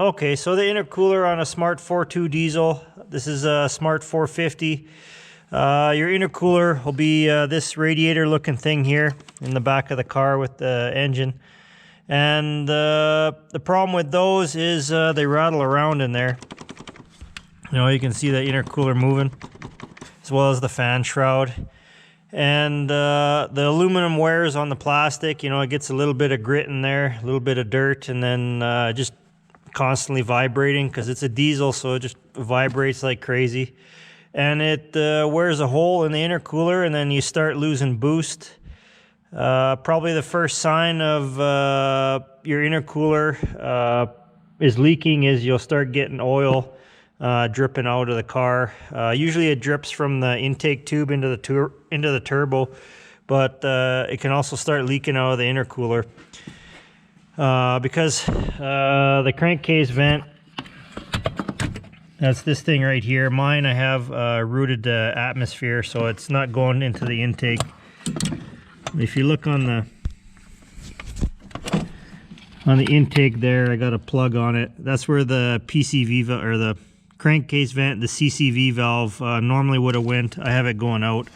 Okay, so the intercooler on a Smart Fortwo diesel. This is a Smart 450. Your intercooler will be this radiator looking thing here in the back of the car with the engine. And the problem with those is they rattle around in there. You know, you can see the intercooler moving as well as the fan shroud. And the aluminum wears on the plastic. You know, it gets a little bit of grit in there, a little bit of dirt, and then just constantly vibrating because it's a diesel, so it just vibrates like crazy. And it wears a hole in the intercooler, and then you start losing boost. Probably the first sign of your intercooler is leaking is you'll start getting oil dripping out of the car. Usually it drips from the intake tube into the turbo, but it can also start leaking out of the intercooler because the crankcase vent, that's this thing right here. Mine, I have routed atmosphere, so it's not going into the intake. If you look on the intake there, I got a plug on it. That's where the PCV or the crankcase vent, the CCV valve normally would have went. I have it going out,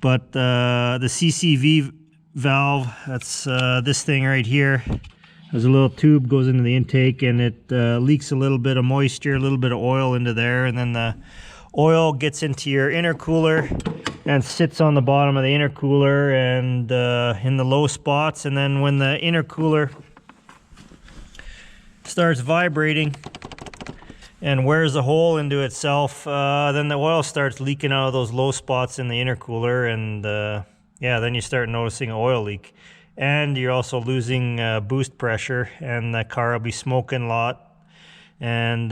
but the CCV valve, that's this thing right here. There's a little tube goes into the intake, and it leaks a little bit of moisture, a little bit of oil into there, and then the oil gets into your intercooler and sits on the bottom of the intercooler and in the low spots. And then when the intercooler starts vibrating and wears a hole into itself, then the oil starts leaking out of those low spots in the intercooler, and yeah, then you start noticing an oil leak. And you're also losing boost pressure, and the car will be smoking a lot and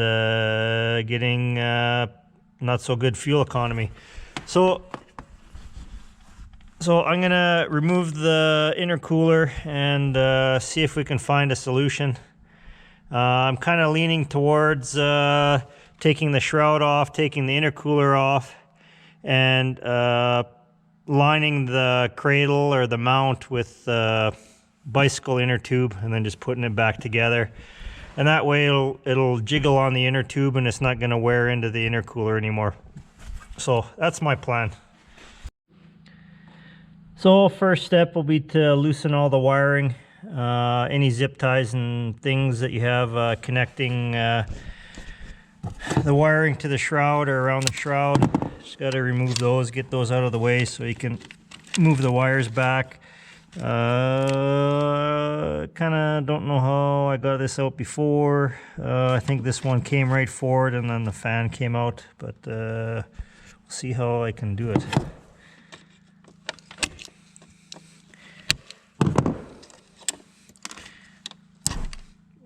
getting not so good fuel economy. So I'm gonna remove the intercooler and see if we can find a solution. I'm kind of leaning towards taking the shroud off, taking the intercooler off, and lining the cradle or the mount with bicycle inner tube, and then just putting it back together. And that way it'll jiggle on the inner tube, and it's not going to wear into the intercooler anymore. So that's my plan. So first step will be to loosen all the wiring, any zip ties and things that you have connecting the wiring to the shroud or around the shroud. Just got to remove those, get those out of the way so you can move the wires back. Kind of don't know how I got this out before. I think this one came right forward and then the fan came out, but we'll see how I can do it.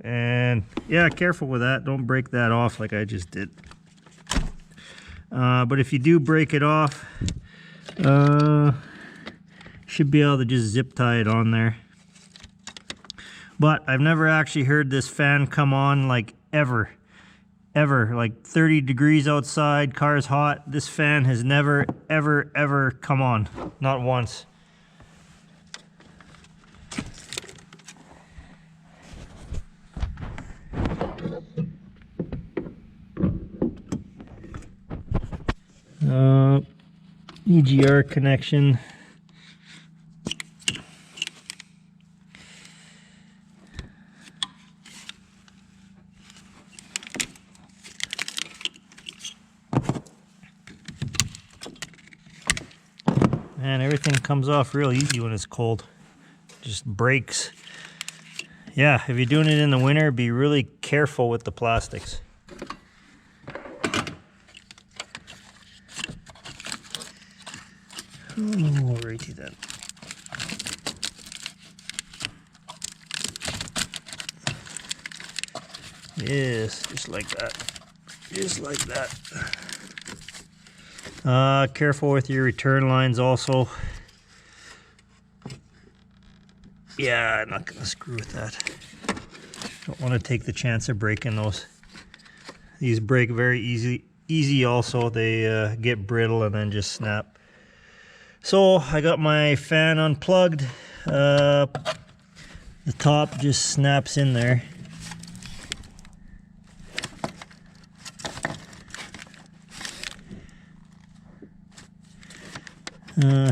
And yeah, careful with that. Don't break that off like I just did. But if you do break it off, should be able to just zip tie it on there. But I've never actually heard this fan come on like ever. Like 30 degrees outside, car's hot. This fan has never, ever come on. Not once. EGR connection. Man, everything comes off real easy when it's cold. Just breaks. Yeah, if you're doing it in the winter, be really careful with the plastics. Oh, righty then. Yes, just like that. Just like that. Careful with your return lines also. Yeah, I'm not gonna screw with that. Don't want to take the chance of breaking those. These break very easy also. They get brittle and then just snap. So I got my fan unplugged. The top just snaps in there.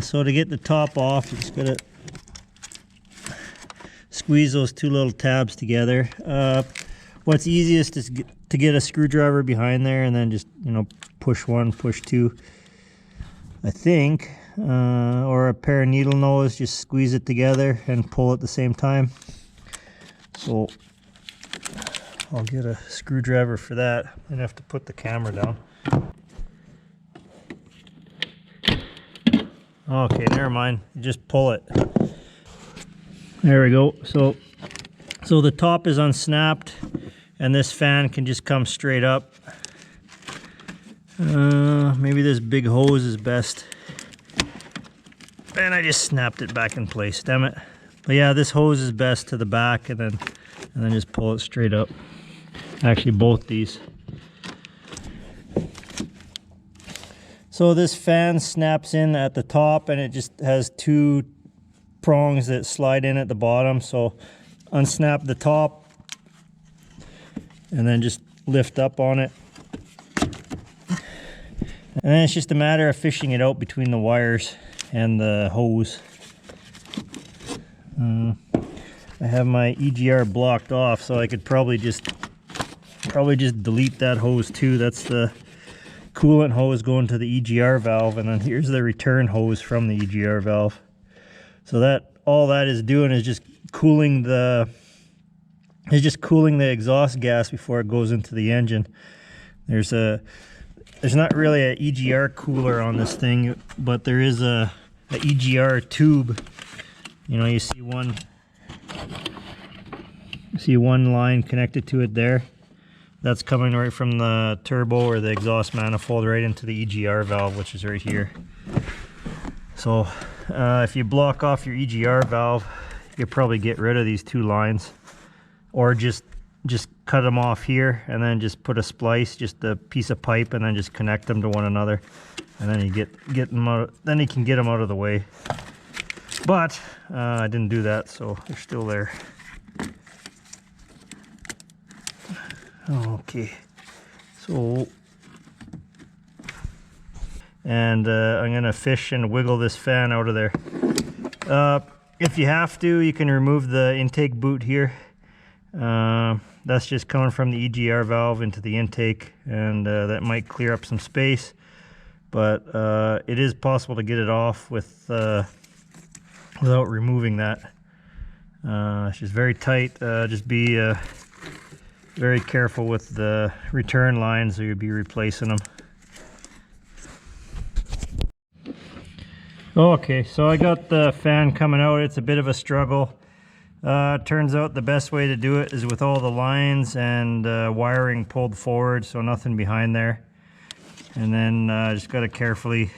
So to get the top off, you just gotta squeeze those two little tabs together. What's easiest is to get a screwdriver behind there and then just, you know, push one, push two, I think, or a pair of needle nose, just squeeze it together and pull at the same time. So I'll get a screwdriver for that. I'm gonna have to put the camera down. Okay, never mind. Just pull it. There we go. So the top is unsnapped, and this fan can just come straight up. Maybe this big hose is best. And I just snapped it back in place. Damn it. But yeah, this hose is best to the back, and then just pull it straight up. Actually, both these. So this fan snaps in at the top, and it just has two prongs that slide in at the bottom. So unsnap the top and then just lift up on it. And then it's just a matter of fishing it out between the wires and the hose. I have my EGR blocked off, so I could probably just delete that hose too. That's the coolant hose going to the EGR valve, and then here's the return hose from the EGR valve. So that all that is doing is just cooling the exhaust gas before it goes into the engine. There's not really an EGR cooler on this thing, but there is a EGR tube. You know, you see one line connected to it there. That's coming right from the turbo or the exhaust manifold right into the EGR valve, which is right here. So if you block off your EGR valve, you could probably get rid of these two lines, or just cut them off here and then just put a splice, just a piece of pipe, and then just connect them to one another, and then you get them out. Then you can get them out of the way. But I didn't do that, so they're still there. Okay, so, and I'm gonna fish and wiggle this fan out of there. If you have to, you can remove the intake boot here. That's just coming from the EGR valve into the intake, and that might clear up some space, but it is possible to get it off without removing that. It's just very tight. Just be very careful with the return lines, or you'll be replacing them. Okay, so I got the fan coming out. It's a bit of a struggle. Turns out the best way to do it is with all the lines and wiring pulled forward, so nothing behind there. And then just got to carefully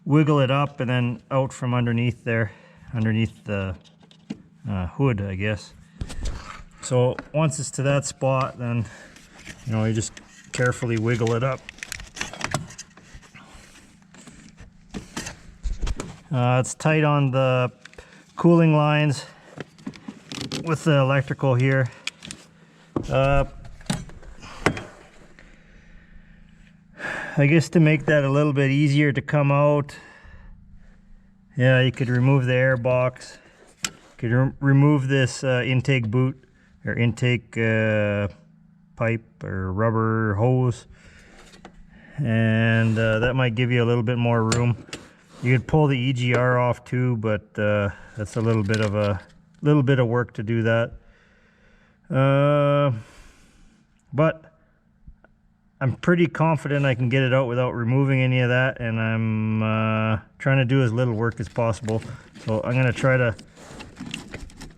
wiggle it up and then out from underneath there, underneath the hood, I guess. So once it's to that spot, then, you know, you just carefully wiggle it up. It's tight on the cooling lines with the electrical here. I guess to make that a little bit easier to come out, yeah, you could remove the air box. You could remove this intake boot or intake pipe or rubber hose, and that might give you a little bit more room. You could pull the EGR off too, but that's a little bit of work to do that. But I'm pretty confident I can get it out without removing any of that, and I'm trying to do as little work as possible. So I'm gonna try to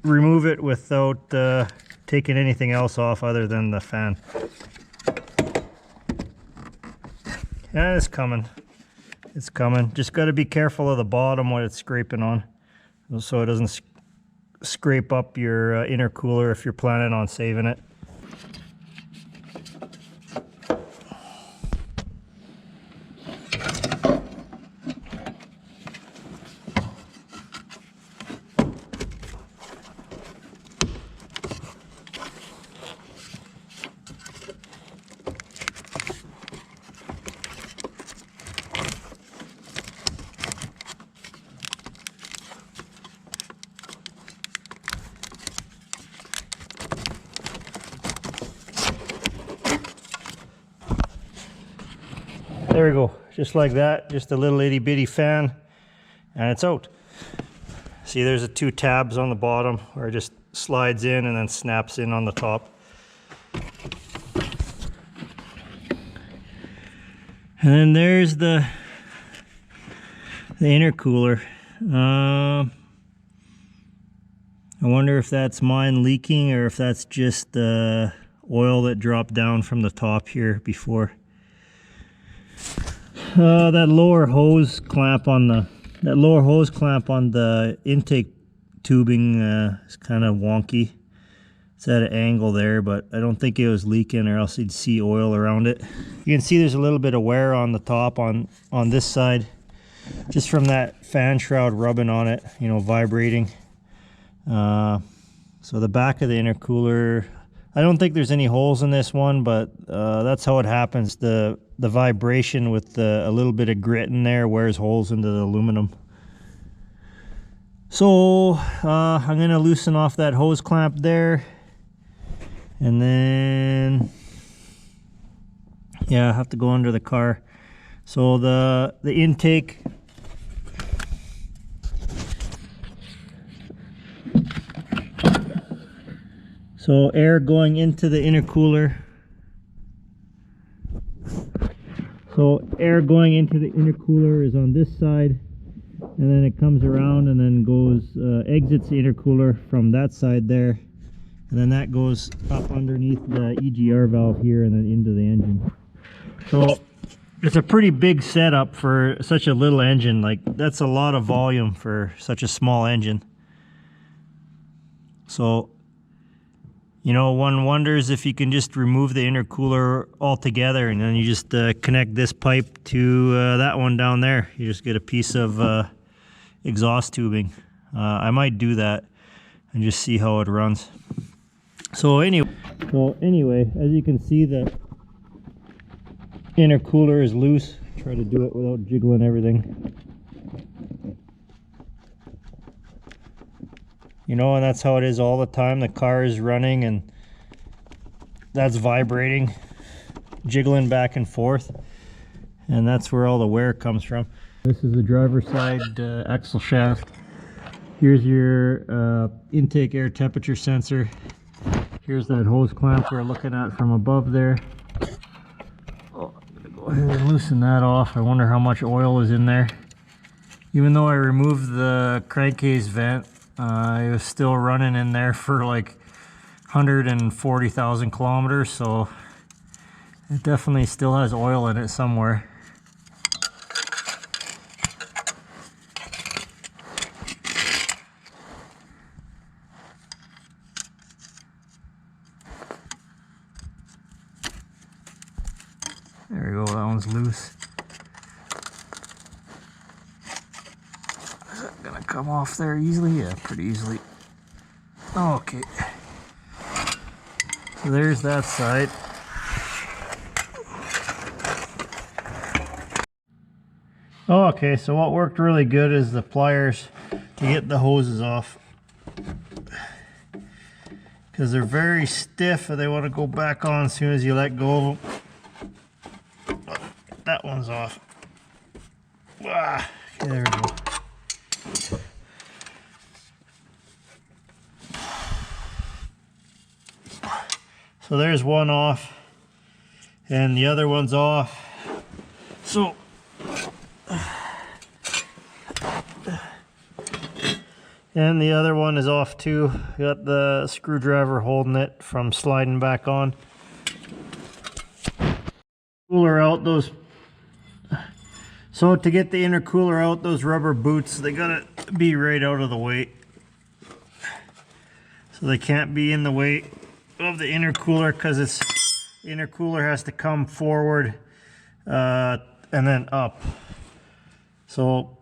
remove it without taking anything else off other than the fan. Yeah, it's coming. It's coming. Just got to be careful of the bottom what it's scraping on, so it doesn't scrape up your intercooler if you're planning on saving it. There we go, just like that, just a little itty bitty fan, and it's out. See, there's the 2 tabs on the bottom where it just slides in and then snaps in on the top. And then there's the intercooler. I wonder if that's mine leaking or if that's just the oil that dropped down from the top here before. That lower hose clamp on the intake tubing is kind of wonky. It's at an angle there, but I don't think it was leaking, or else you'd see oil around it. You can see there's a little bit of wear on the top on this side, just from that fan shroud rubbing on it, you know, vibrating. So the back of the intercooler, I don't think there's any holes in this one, but that's how it happens. The vibration with a little bit of grit in there wears holes into the aluminum. So I'm going to loosen off that hose clamp there, and then yeah, I have to go under the car. So the intake, so air going into the intercooler. So air going into the intercooler is on this side, and then it comes around and then goes, exits the intercooler from that side there, and then that goes up underneath the EGR valve here and then into the engine. So it's a pretty big setup for such a little engine. Like, that's a lot of volume for such a small engine. So, you know, one wonders if you can just remove the intercooler altogether, and then you just connect this pipe to that one down there. You just get a piece of exhaust tubing. I might do that and just see how it runs. So anyway, as you can see, the intercooler is loose. Try to do it without jiggling everything. You know, and that's how it is all the time. The car is running and that's vibrating, jiggling back and forth, and that's where all the wear comes from. This is the driver's side axle shaft. Here's your intake air temperature sensor. Here's that hose clamp we're looking at from above there. Oh, I'm gonna go ahead and loosen that off. I wonder how much oil is in there. Even though I removed the crankcase vent, it was still running in there for like 140,000 kilometers, so it definitely still has oil in it somewhere. There we go, that one's loose. Is that gonna come off there easily? Yeah, pretty easily. Okay. So there's that side. Okay, so what worked really good is the pliers to get the hoses off, because they're very stiff and they want to go back on as soon as you let go of them. That one's off. Ah, okay, there we go. So there's one off and the other one's off. So and the other one is off too. Got the screwdriver holding it from sliding back on. Cooler out those. So to get the intercooler out, those rubber boots, they gotta be right out of the way. So they can't be in the way of the intercooler, because the intercooler has to come forward and then up. So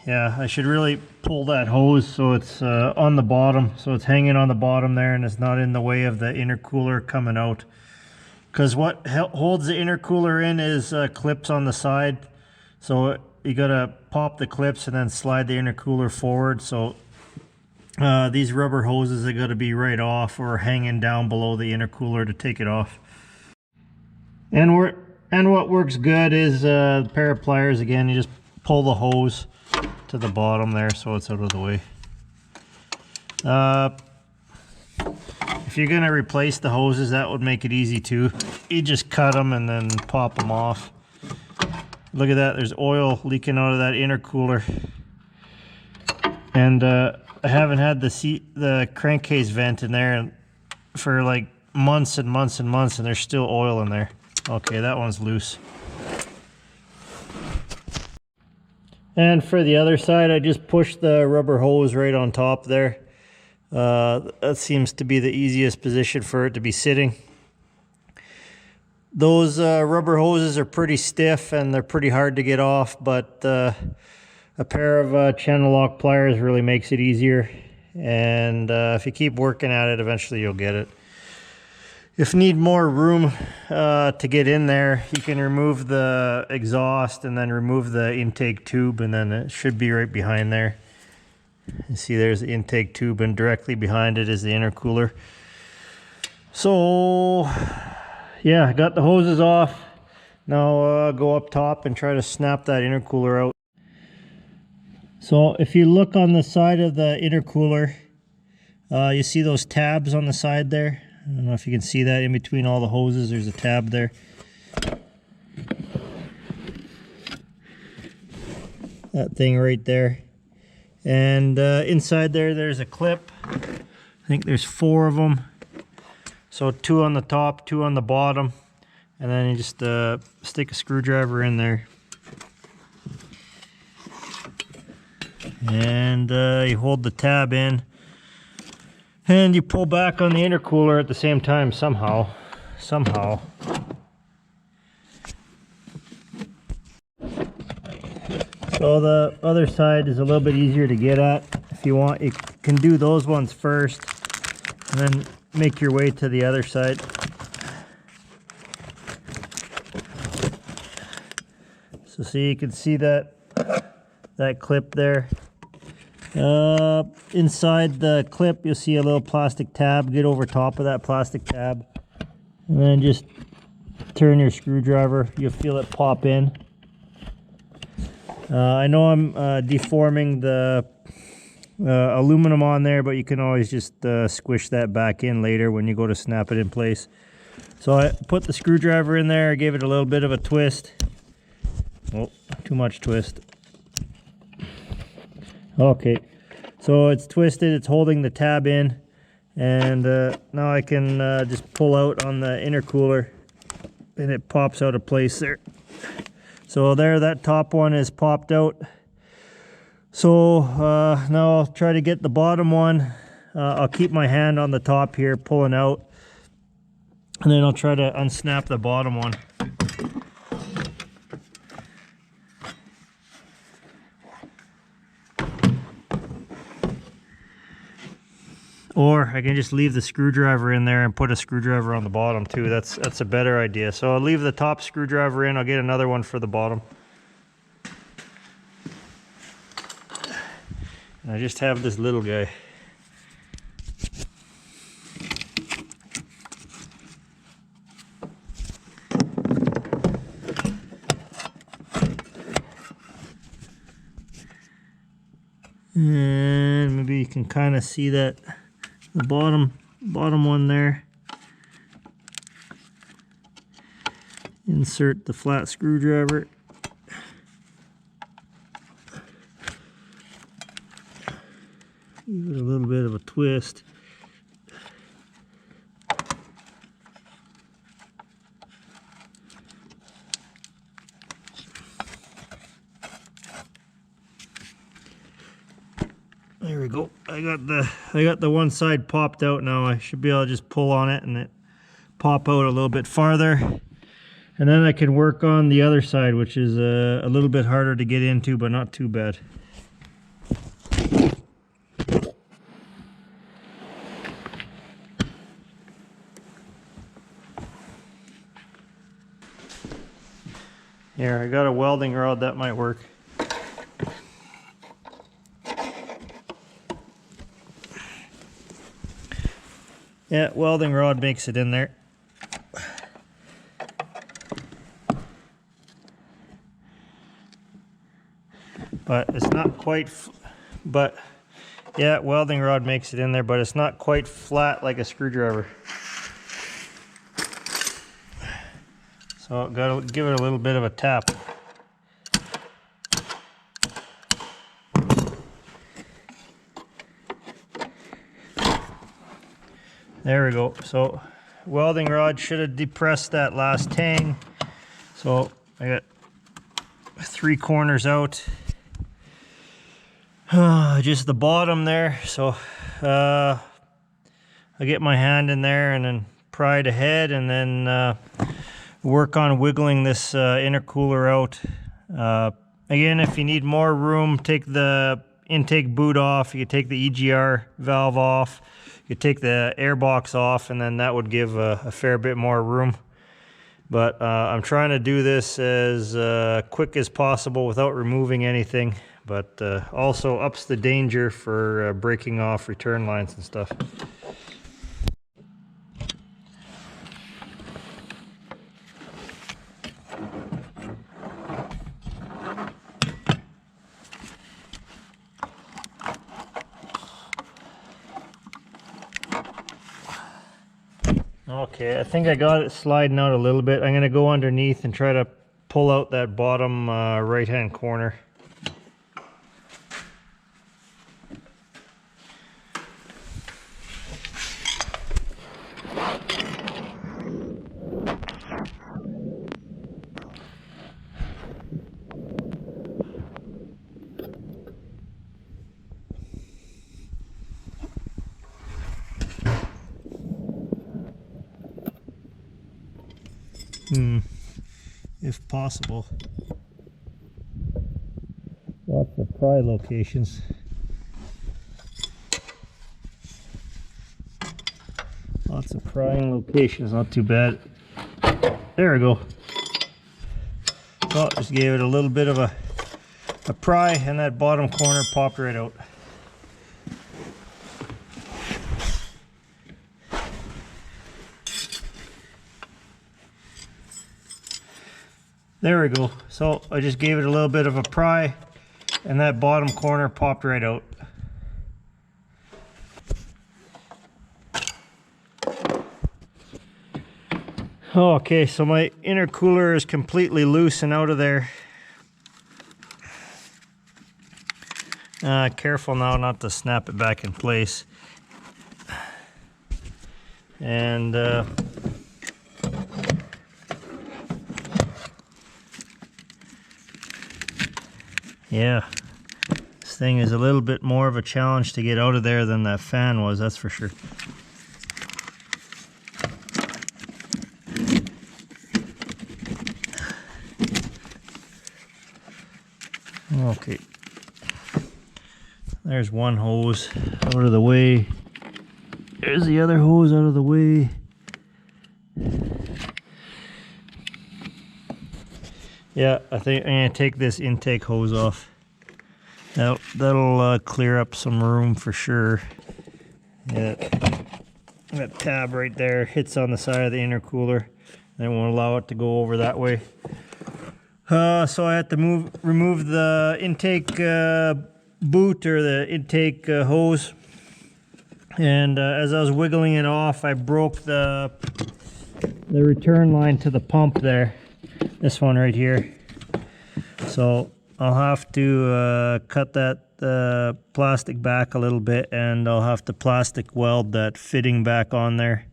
yeah, I should really pull that hose so it's on the bottom, so it's hanging on the bottom there and it's not in the way of the intercooler coming out. Because what holds the intercooler in is clips on the side. So you gotta pop the clips and then slide the intercooler forward. So these rubber hoses are gotta be right off or hanging down below the intercooler to take it off. And And what works good is a pair of pliers. Again, you just pull the hose to the bottom there so it's out of the way. If you're going to replace the hoses, that would make it easy too. You just cut them and then pop them off. Look at that, there's oil leaking out of that intercooler. And I haven't had the crankcase vent in there for like months and months and months, and there's still oil in there. Okay, that one's loose. And for the other side, I just pushed the rubber hose right on top there. That seems to be the easiest position for it to be sitting. Those rubber hoses are pretty stiff and they're pretty hard to get off, but a pair of channel lock pliers really makes it easier. And if you keep working at it, eventually you'll get it. If you need more room to get in there, you can remove the exhaust and then remove the intake tube, and then it should be right behind there. You see there's the intake tube, and directly behind it is the intercooler. So yeah, I got the hoses off. Now go up top and try to snap that intercooler out. So if you look on the side of the intercooler, you see those tabs on the side there. I don't know if you can see that in between all the hoses. There's a tab there. That thing right there. And inside there's a clip. I think there's 4 of them. So 2 on the top, 2 on the bottom. And then you just stick a screwdriver in there. And you hold the tab in. And you pull back on the intercooler at the same time somehow. So the other side is a little bit easier to get at. If you want, you can do those ones first and then make your way to the other side. So see, you can see that clip there. Inside the clip, you'll see a little plastic tab. Get over top of that plastic tab and then just turn your screwdriver. You'll feel it pop in. I know I'm deforming the aluminum on there, but you can always just squish that back in later when you go to snap it in place. So I put the screwdriver in there, gave it a little bit of a twist. Oh, too much twist. Okay, so it's twisted, it's holding the tab in, and now I can just pull out on the intercooler and it pops out of place there. So there, that top one is popped out. So now I'll try to get the bottom one. I'll keep my hand on the top here pulling out, and then I'll try to unsnap the bottom one. Or I can just leave the screwdriver in there and put a screwdriver on the bottom too. That's a better idea. So I'll leave the top screwdriver in. I'll get another one for the bottom. And I just have this little guy. And maybe you can kind of see that. The bottom one there. Insert the flat screwdriver. Give it a little bit of a twist. There we go. I got the one side popped out now. I should be able to just pull on it and it pop out a little bit farther. And then I can work on the other side, which is a little bit harder to get into, but not too bad. Here, I got a welding rod that might work. Yeah, welding rod makes it in there. but it's not quite, but yeah, welding rod makes it in there, but it's not quite flat like a screwdriver. So gotta give it a little bit of a tap. There we go. So welding rod should have depressed that last tang. So I got 3 corners out. Just the bottom there. So I get my hand in there and then pry it ahead, and then work on wiggling this intercooler out. Again, if you need more room, take the intake boot off. You could take the EGR valve off. You could take the air box off, and then that would give a fair bit more room. But I'm trying to do this as quick as possible without removing anything, but also ups the danger for breaking off return lines and stuff. Okay, I think I got it sliding out a little bit. I'm going to go underneath and try to pull out that bottom right-hand corner. If possible. Lots of pry locations. Lots of prying locations, not too bad. There we go. So just gave it a little bit of a pry, and that bottom corner popped right out. There we go. So I just gave it a little bit of a pry, and that bottom corner popped right out. Okay, so my intercooler is completely loose and out of there. Careful now not to snap it back in place. And yeah, this thing is a little bit more of a challenge to get out of there than that fan was, that's for sure. Okay, there's one hose out of the way. There's the other hose out of the way. Yeah, I think I'm going to take this intake hose off. That'll clear up some room for sure. Yeah, that tab right there hits on the side of the intercooler. That won't allow it to go over that way. So I had to remove the intake boot, or the intake hose. And as I was wiggling it off, I broke the return line to the pump there. This one right here. So I'll have to cut that plastic back a little bit, and I'll have to plastic weld that fitting back on there.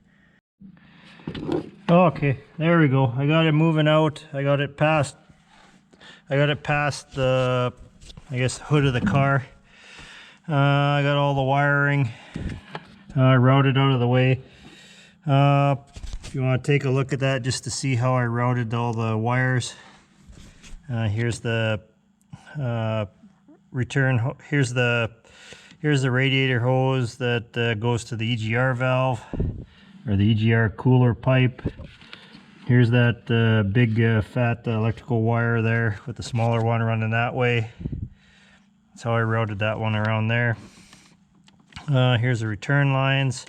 Okay, there we go. I got it moving out. I got it past the, I guess, hood of the car. I got all the wiring routed out of the way. If you want to take a look at that just to see how I routed all the wires. Here's the return. Here's the radiator hose that goes to the EGR valve, or the EGR cooler pipe. Here's that big fat electrical wire there, with the smaller one running that way. That's how I routed that one around there. Here's the return lines.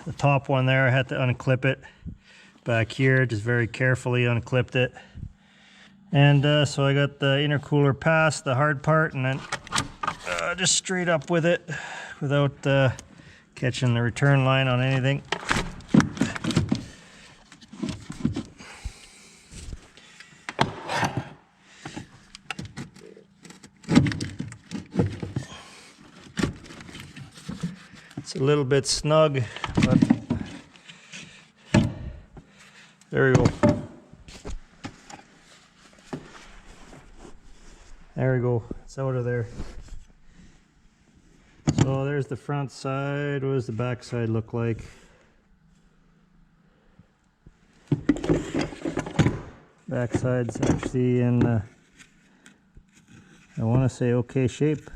The top one there, I had to unclip it back here, just very carefully unclipped it. And so I got the intercooler past the hard part, and then just straight up with it without catching the return line on anything. It's a little bit snug, but there we go. There we go. It's out of there. So there's the front side. What does the back side look like? Back side's actually in, I want to say, okay shape.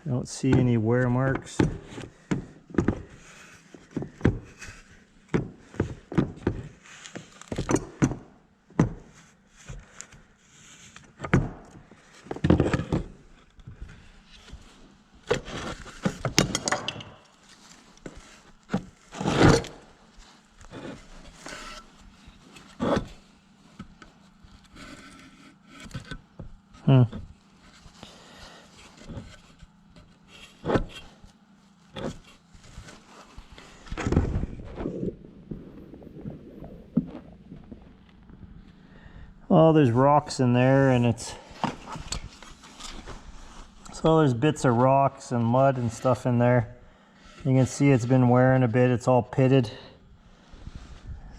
I don't see any wear marks. Oh, there's rocks in there, and so there's bits of rocks and mud and stuff in there. You can see it's been wearing a bit. It's all pitted.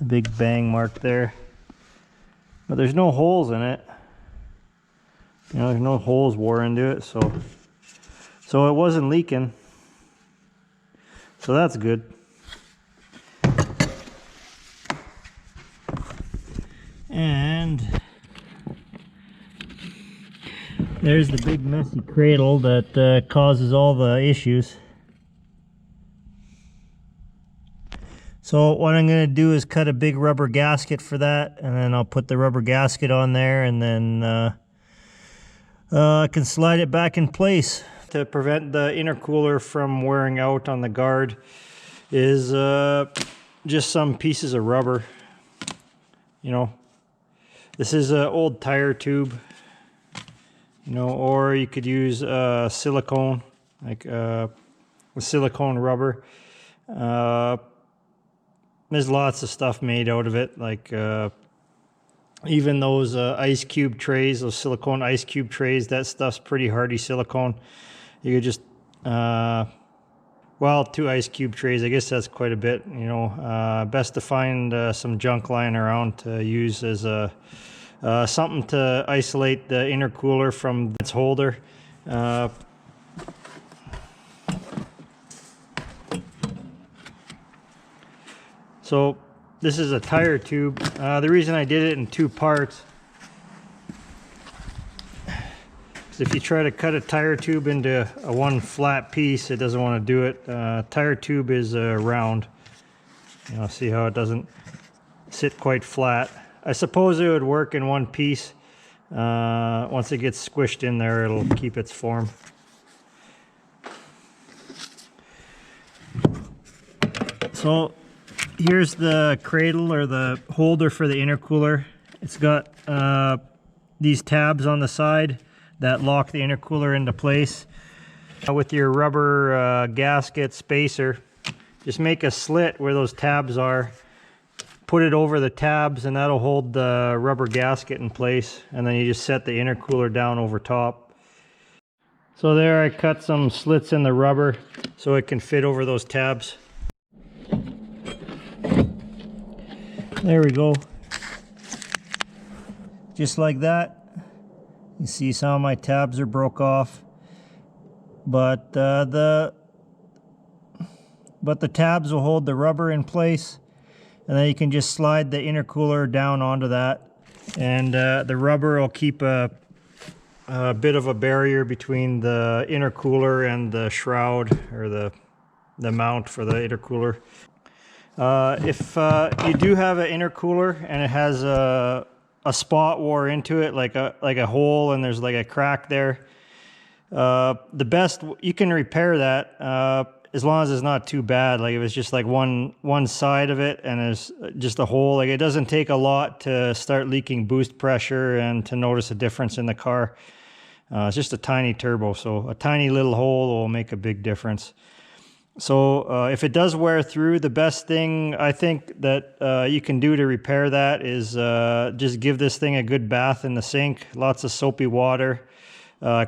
A big bang mark there. But there's no holes in it. You know, there's no holes wore into it, so it wasn't leaking. So that's good. And there's the big messy cradle that causes all the issues. So what I'm going to do is cut a big rubber gasket for that, and then I'll put the rubber gasket on there, and then I can slide it back in place. To prevent the intercooler from wearing out on the guard is just some pieces of rubber. You know, this is an old tire tube, you know, or you could use silicone, like silicone rubber. There's lots of stuff made out of it, like even those ice cube trays, those silicone ice cube trays, that stuff's pretty hardy silicone. You could just, well, 2 ice cube trays, I guess that's quite a bit, you know. Best to find some junk lying around to use as something to isolate the intercooler from its holder. So this is a tire tube. The reason I did it in 2 parts is if you try to cut a tire tube into one flat piece, it doesn't want to do it. Tire tube is round. You know, see how it doesn't sit quite flat. I suppose it would work in one piece. Once it gets squished in there, it'll keep its form. So here's the cradle, or the holder for the intercooler. It's got these tabs on the side that lock the intercooler into place. With your rubber gasket spacer, just make a slit where those tabs are, put it over the tabs, and that'll hold the rubber gasket in place, and then you just set the intercooler down over top. So there, I cut some slits in the rubber so it can fit over those tabs. There we go. Just like that. You see some of my tabs are broke off, but the tabs will hold the rubber in place, and then you can just slide the intercooler down onto that, and the rubber will keep a bit of a barrier between the intercooler and the shroud, or the mount for the intercooler. If you do have an intercooler and it has a spot wore into it, like a hole, and there's like a crack there, the best, you can repair that. as long as it's not too bad. Like if it's just like one side of it and there's just a hole, like it doesn't take a lot to start leaking boost pressure and to notice a difference in the car. It's just a tiny turbo, so a tiny little hole will make a big difference. So if it does wear through, the best thing I think that you can do to repair that is just give this thing a good bath in the sink, lots of soapy water.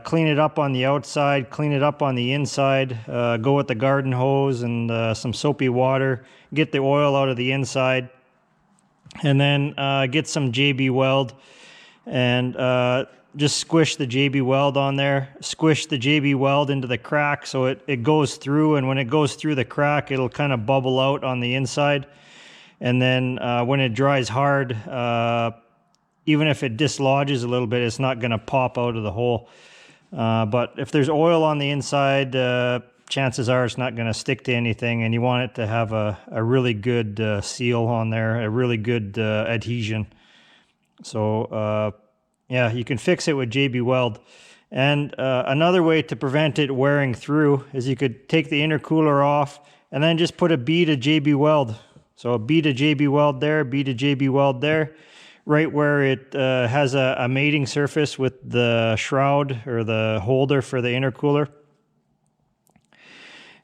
Clean it up on the outside, clean it up on the inside, go with the garden hose and some soapy water, get the oil out of the inside, and then get some JB Weld and just squish the JB Weld on there. Squish the JB Weld into the crack so it goes through, and when it goes through the crack, it'll kind of bubble out on the inside. And then when it dries hard, even if it dislodges a little bit, it's not going to pop out of the hole. But if there's oil on the inside, chances are it's not going to stick to anything, and you want it to have a really good seal on there, a really good adhesion. So yeah, you can fix it with JB Weld. And another way to prevent it wearing through is you could take the intercooler off and then just put a bead of JB Weld. So a bead of JB Weld there, bead of JB Weld there, right where it has a mating surface with the shroud or the holder for the intercooler.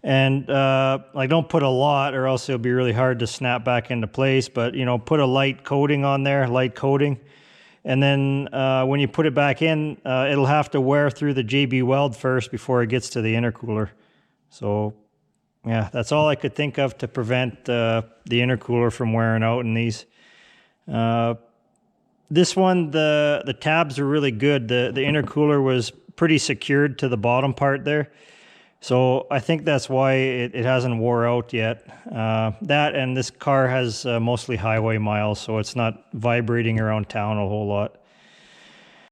And like, don't put a lot or else it'll be really hard to snap back into place, but you know, put a light coating on there, light coating. And then when you put it back in, it'll have to wear through the JB Weld first before it gets to the intercooler. So yeah, that's all I could think of to prevent the intercooler from wearing out in these. This one, the tabs are really good. The intercooler was pretty secured to the bottom part there. So I think that's why it hasn't wore out yet. That, and this car has mostly highway miles, so it's not vibrating around town a whole lot.